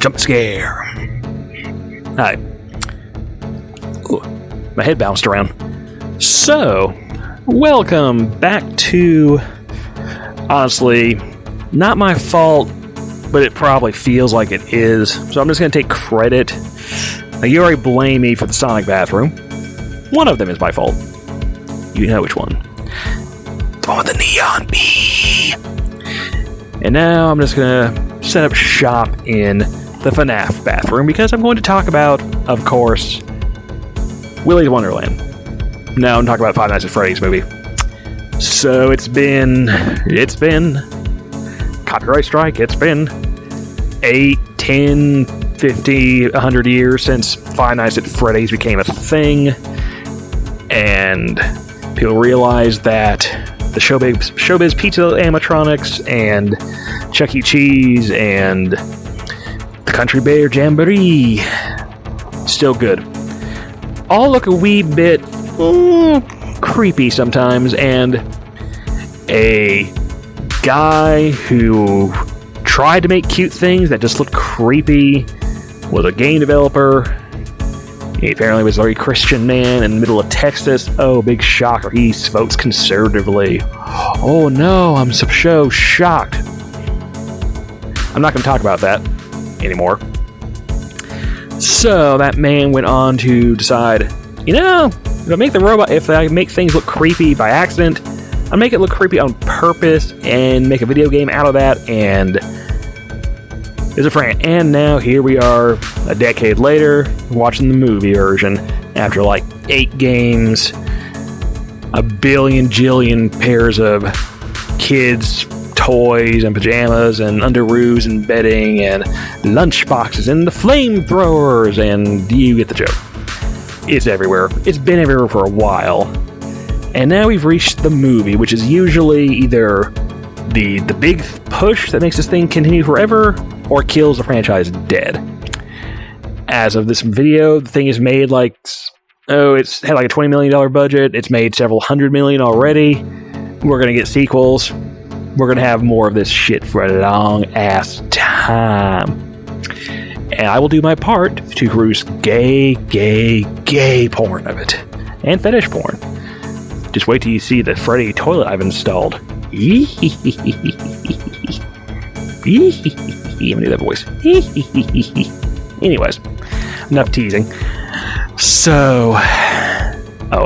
Jump scare. Hi. Ooh, my head bounced around. So, welcome back to, honestly, not my fault, but it probably feels like it is. So I'm just going to take credit. Now, you already blame me for the Sonic bathroom. One of them is my fault. You know which one. The one with the neon bee. And now I'm just going to set up shop in the FNAF bathroom because I'm going to talk about, of course, Willy's Wonderland. No, I'm talking about Five Nights at Freddy's movie. So it's been copyright strike. It's been 8, 10, 50, 100 years since Five Nights at Freddy's became a thing. And people realized that the Showbiz Pizza animatronics and Chuck E. Cheese and the Country Bear Jamboree still good. All look a wee bit creepy sometimes, and a guy who tried to make cute things that just looked creepy was a game developer. He apparently was a very Christian man in the middle of Texas. Oh, big shocker. He votes conservatively. Oh no, I'm so shocked. I'm not going to talk about that anymore. So that man went on to decide, if I make things look creepy by accident, I'll make it look creepy on purpose and make a video game out of that. And there's a friend. And now here we are, a decade later, watching the movie version after like 8 games, a billion jillion pairs of kids' toys and pajamas and underoos and bedding and lunch boxes and the flamethrowers, and you get the joke. It's everywhere. It's been everywhere for a while. And now we've reached the movie, which is usually either the big push that makes this thing continue forever or kills the franchise dead. As of this video, the thing is made it's had like a $20 million budget. It's made several $100 million already. We're going to get sequels. We're going to have more of this shit for a long-ass time. And I will do my part to produce gay porn of it. And fetish porn. Just wait till you see the Freddy toilet I've installed. Let me do that voice. Anyways, enough teasing. So,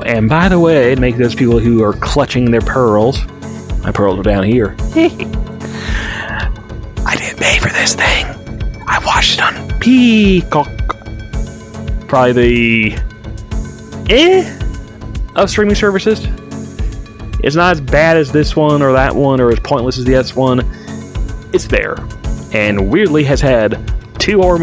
and by the way, to make those people who are clutching their pearls, my pearls are down here. I didn't pay for this thing. I watched it on Peacock. Probably of streaming services. It's not as bad as this one or that one, or as pointless as the S one. It's there, and weirdly has had two horror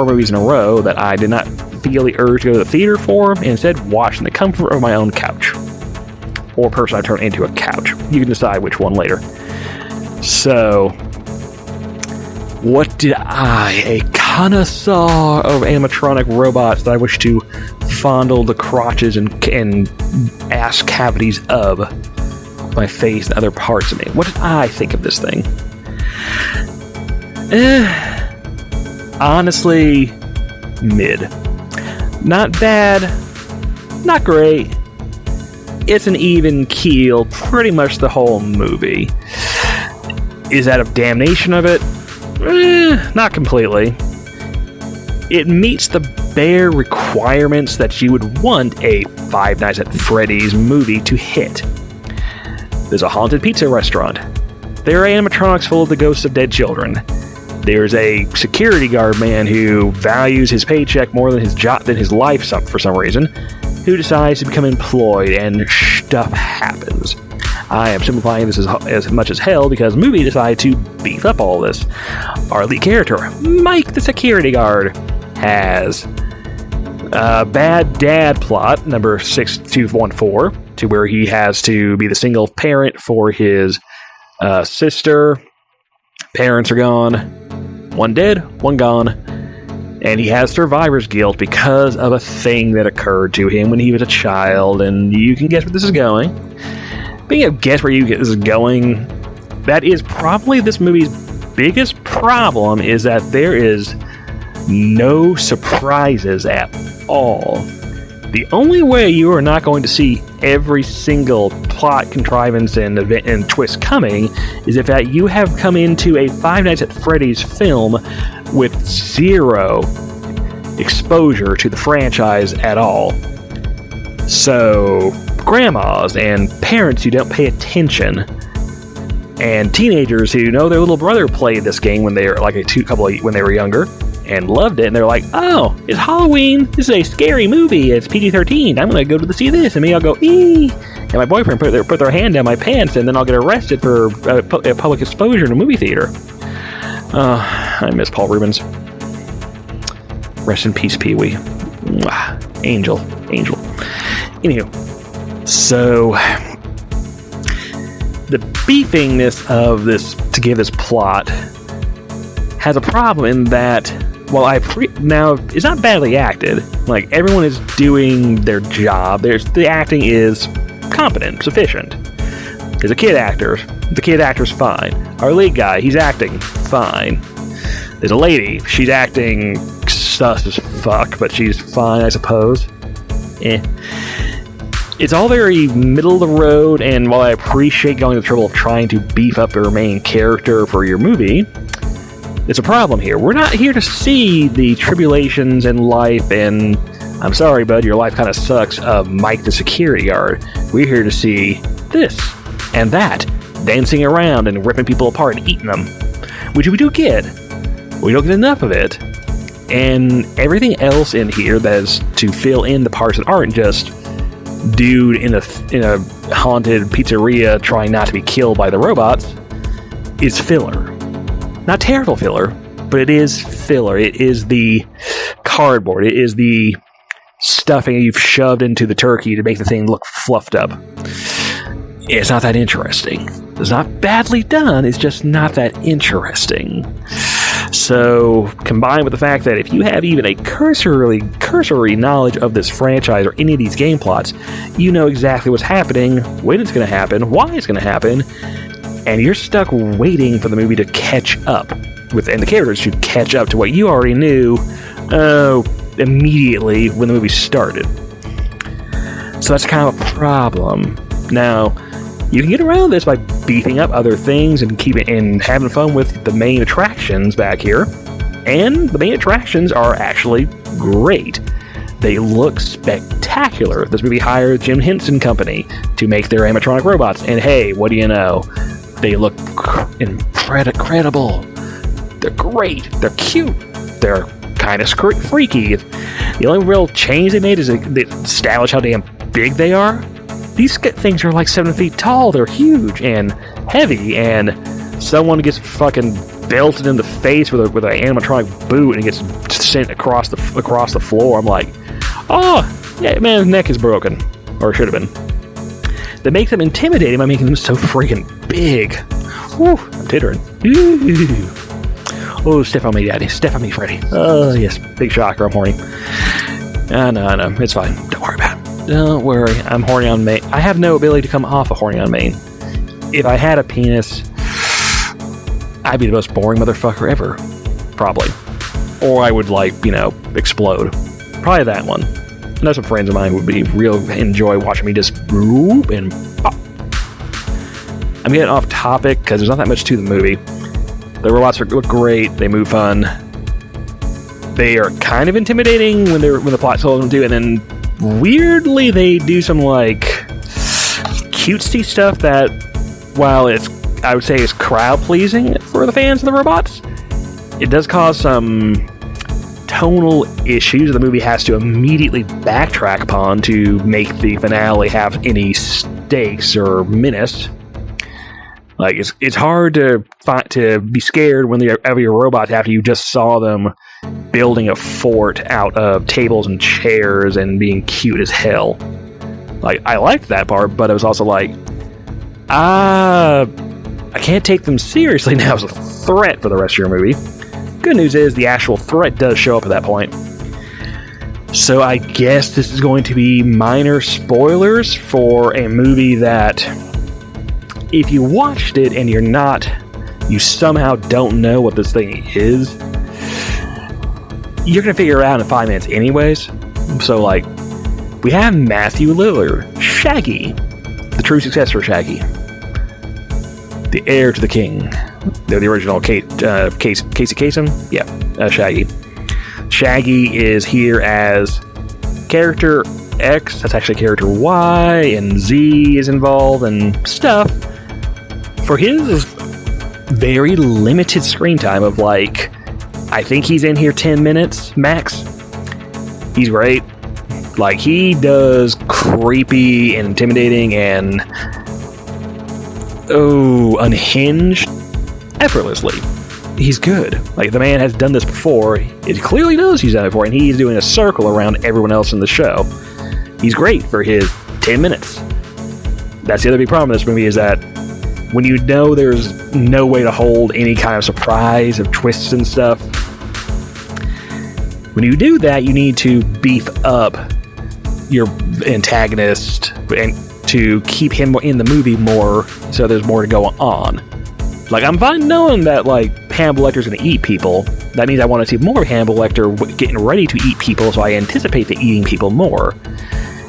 movies in a row that I did not feel the urge to go to the theater for, and instead watch in the comfort of my own couch, or person I turn into a couch. You can decide which one later. So, what did I, a connoisseur of animatronic robots that I wish to fondle the crotches and ass cavities of my face and other parts of me? What did I think of this thing? Honestly, mid. Not bad, not great. It's an even keel pretty much the whole movie. Is that a damnation of it? Not completely. It meets the bare requirements that you would want a Five Nights at Freddy's movie to hit. There's a haunted pizza restaurant. There are animatronics full of the ghosts of dead children. There's a security guard man who values his paycheck more than his job, than his life for some reason, who decides to become employed, and stuff happens. I am simplifying this as much as hell because the movie decided to beef up all this. Our lead character, Mike the security guard, has a bad dad plot, number 6214, to where he has to be the single parent for his sister. Parents are gone. One dead, one gone. And he has survivor's guilt because of a thing that occurred to him when he was a child. And you can guess where this is going. Being able to guess where this is going that is probably this movie's biggest problem, is that there is no surprises at all. The only way you are not going to see every single plot contrivance and event and twist coming is if that you have come into a Five Nights at Freddy's film with zero exposure to the franchise at all. So, grandmas and parents who don't pay attention, and teenagers who know their little brother played this game when they were like when they were younger and loved it, and they're like, oh, it's Halloween, this is a scary movie, it's PG-13, I'm gonna go to see this, and maybe I'll go, eee, and my boyfriend put their hand down my pants, and then I'll get arrested for public exposure in a movie theater. I miss Paul Reubens. Rest in peace, Pee-wee. Angel. Anywho, so the beefiness of this, to give this plot, has a problem in that, well, now it's not badly acted. Like, everyone is doing their job. The acting is competent, sufficient. There's a kid actor. The kid actor's fine. Our lead guy, he's acting fine. There's a lady. She's acting sus as fuck, but she's fine, I suppose. It's all very middle of the road, and while I appreciate going to the trouble of trying to beef up your main character for your movie, it's a problem here. We're not here to see the tribulations in life and, I'm sorry, bud, your life kind of sucks, of Mike the security guard. We're here to see this and that, dancing around and ripping people apart and eating them, which we do get. We don't get enough of it. And everything else in here that is to fill in the parts that aren't just dude in a haunted pizzeria trying not to be killed by the robots is filler. Not terrible filler, but it is filler. It is the cardboard. It is the stuffing you've shoved into the turkey to make the thing look fluffed up. It's not that interesting. It's not badly done, it's just not that interesting. So, combined with the fact that if you have even a cursory knowledge of this franchise or any of these game plots, you know exactly what's happening, when it's going to happen, why it's going to happen, and you're stuck waiting for the movie to catch up and the characters to catch up to what you already knew immediately when the movie started. So that's kind of a problem. Now, you can get around this by beefing up other things and having fun with the main attractions back here. And the main attractions are actually great. They look spectacular. This movie hired Jim Henson Company to make their animatronic robots. And hey, what do you know? They look incredible. They're great. They're cute. They're kind of freaky. The only real change they made is they establish how damn big they are. These things are like 7 feet tall. They're huge and heavy, and someone gets fucking belted in the face with an animatronic boot and gets sent across the floor. I'm like, oh, yeah, man's neck is broken, or should have been. That makes them intimidating by making them so freaking big. Whew, I'm tittering. Ooh. Oh, step on me, Daddy. Step on me, Freddy. Oh, yes, big shocker. I'm horny. No, it's fine. Don't worry about it. Don't worry, I'm horny on main. I have no ability to come off of horny on main. If I had a penis, I'd be the most boring motherfucker ever. Probably. Or I would, explode. Probably that one. I know some friends of mine would enjoy watching me just whoop and pop. I'm getting off topic because there's not that much to the movie. The robots look great, they move fun. They are kind of intimidating when the plot tells them to, and then weirdly, they do some, cutesy stuff that, while I would say is crowd-pleasing for the fans of the robots, it does cause some tonal issues the movie has to immediately backtrack upon to make the finale have any stakes or menace. It's hard to be scared when of your robots after you just saw them building a fort out of tables and chairs and being cute as hell. I liked that part, but it was also I can't take them seriously now as a threat for the rest of your movie. Good news is the actual threat does show up at that point. So I guess this is going to be minor spoilers for a movie that if you watched it and you somehow don't know what this thing is, you're gonna figure it out in 5 minutes anyways. So, like, we have Matthew Lillard, Shaggy, the true successor of Shaggy, the heir to the king. They're the original Casey Kasem? Yeah, Shaggy. Shaggy is here as character X, that's actually character Y, and Z is involved and stuff. For his very limited screen time of, like, I think he's in here 10 minutes max. He's great. Like, he does creepy and intimidating and unhinged effortlessly. He's good. Like, the man has done this before. He clearly knows he's done it before, and he's doing a circle around everyone else in the show. He's great for his 10 minutes. That's the other big problem with this movie, is that when you know there's no way to hold any kind of surprise of twists and stuff, when you do that, you need to beef up your antagonist and to keep him in the movie more, so there's more to go on. Like, I'm fine knowing that, like, Hannibal Lecter's going to eat people. That means I want to see more of Hannibal Lecter getting ready to eat people, so I anticipate the eating people more.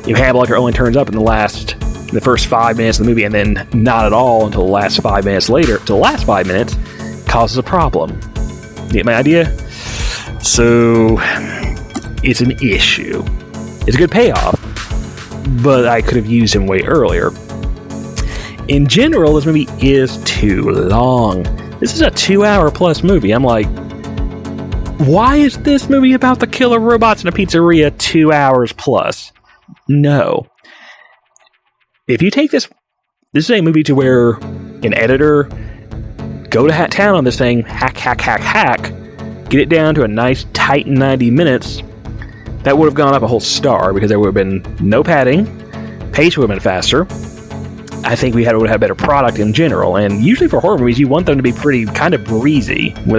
If Hannibal Lecter only turns up in the first 5 minutes of the movie, and then not at all until the last 5 minutes later, the last 5 minutes, causes a problem. You get my idea? So, it's an issue. It's a good payoff, but I could have used him way earlier. In general, this movie is too long. This is a 2-hour plus movie. I'm like, why is this movie about the killer robots in a pizzeria 2 hours plus? No. If you take this is a movie to where an editor go to town on this thing, hack, get it down to a nice tight 90 minutes, that would have gone up a whole star, because there would have been no padding, pace would have been faster. I think we would have a better product in general, and usually for horror movies, you want them to be pretty kind of breezy. When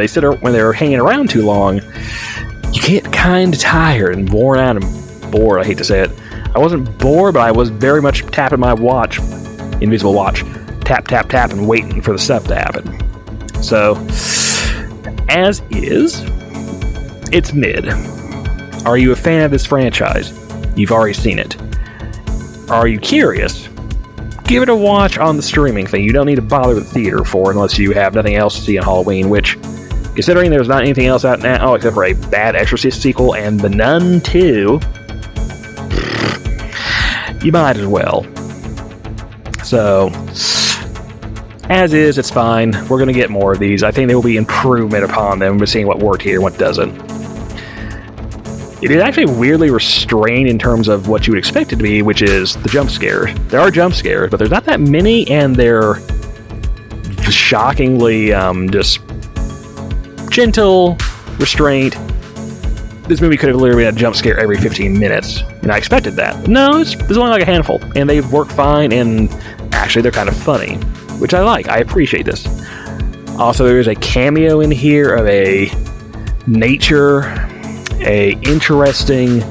they're hanging around too long, you get kind of tired and worn out and bored. I hate to say it. I wasn't bored, but I was very much tapping my watch, invisible watch, tap, and waiting for the stuff to happen. So, as is, it's mid. Are you a fan of this franchise? You've already seen it. Are you curious? Give it a watch on the streaming thing. You don't need to bother with the theater for it unless you have nothing else to see on Halloween, which, considering there's not anything else out now except for a bad Exorcist sequel and The Nun 2, you might as well. So, as is, it's fine. We're going to get more of these. I think there will be improvement upon them. We're seeing what worked here and what doesn't. It is actually weirdly restrained in terms of what you would expect it to be, which is the jump scares. There are jump scares, but there's not that many, and they're shockingly just gentle restraint. This movie could have literally been a jump scare every 15 minutes, and I expected that. No, there's only like a handful, and they've worked fine, and actually they're kind of funny, which I like. I appreciate this. Also, there is a cameo in here of a interesting,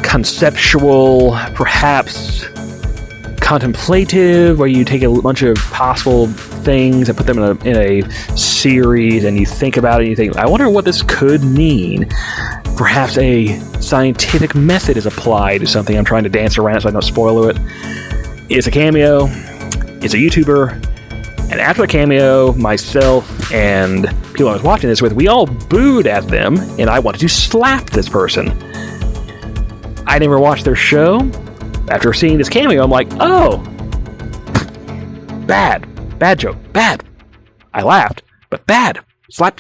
conceptual, perhaps contemplative, where you take a bunch of possible things and put them in a series, and you think about it and you think, I wonder what this could mean. Perhaps a scientific method is applied to something. I'm trying to dance around it so I don't spoil it. It's a cameo. It's a YouTuber. And after the cameo, myself and people I was watching this with, we all booed at them, and I wanted to slap this person. I never watched their show. After seeing this cameo, I'm like, oh, bad joke, bad. I laughed, but bad. Slap.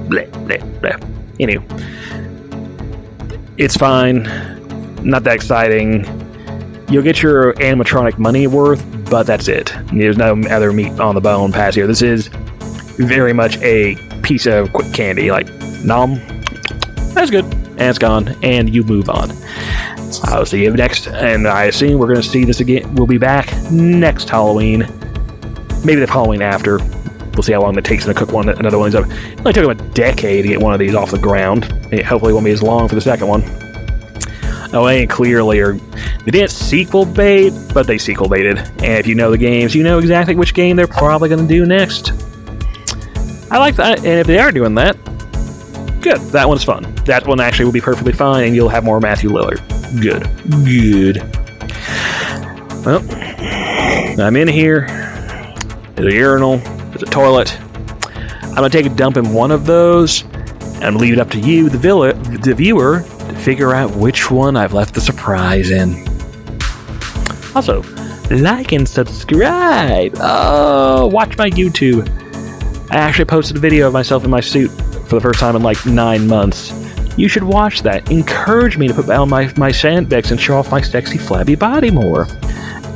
Bleh, bleh, bleh. Anyway. It's fine. Not that exciting. You'll get your animatronic money worth, but that's it. There's no other meat on the bone past here. This is very much a piece of quick candy. Like, nom, that's good. And it's gone. And you move on. I'll see you next. And I assume we're going to see this again. We'll be back next Halloween. Maybe the Halloween after. We'll see how long it takes them to cook another one of these up. It only took them a decade to get one of these off the ground. It hopefully won't be as long for the second one. Oh, and clearly, they didn't sequel bait, but they sequel baited. And if you know the games, you know exactly which game they're probably going to do next. I like that, and if they are doing that, good. That one's fun. That one actually will be perfectly fine, and you'll have more Matthew Lillard. Good. Well, I'm in here. There's a urinal. There's a toilet. I'm going to take a dump in one of those, and I'm going to leave it up to you, the viewer, to figure out which one I've left the surprise in. Also, like and subscribe. Oh, watch my YouTube. I actually posted a video of myself in my suit for the first time in like 9 months. You should watch that. Encourage me to put down my sandbags and show off my sexy, flabby body more.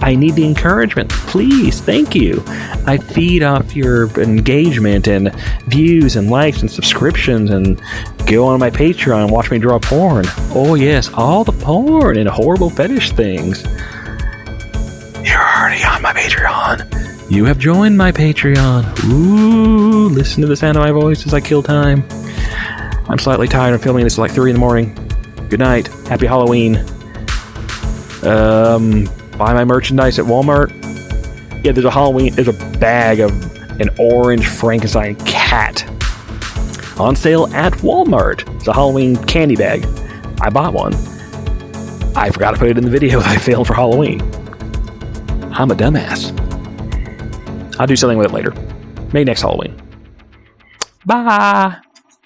I need the encouragement. Please, thank you. I feed off your engagement and views and likes and subscriptions, and go on my Patreon and watch me draw porn. Oh yes, all the porn and horrible fetish things. You're already on my Patreon. You have joined my Patreon. Ooh, listen to the sound of my voice as I kill time. I'm slightly tired of filming this at like 3 in the morning. Good night. Happy Halloween. Buy my merchandise at Walmart. Yeah, there's a bag of an orange Frankenstein cat on sale at Walmart. It's a Halloween candy bag. I bought one. I forgot to put it in the video I filmed for Halloween. I'm a dumbass. I'll do something with it later. Maybe next Halloween. Bye!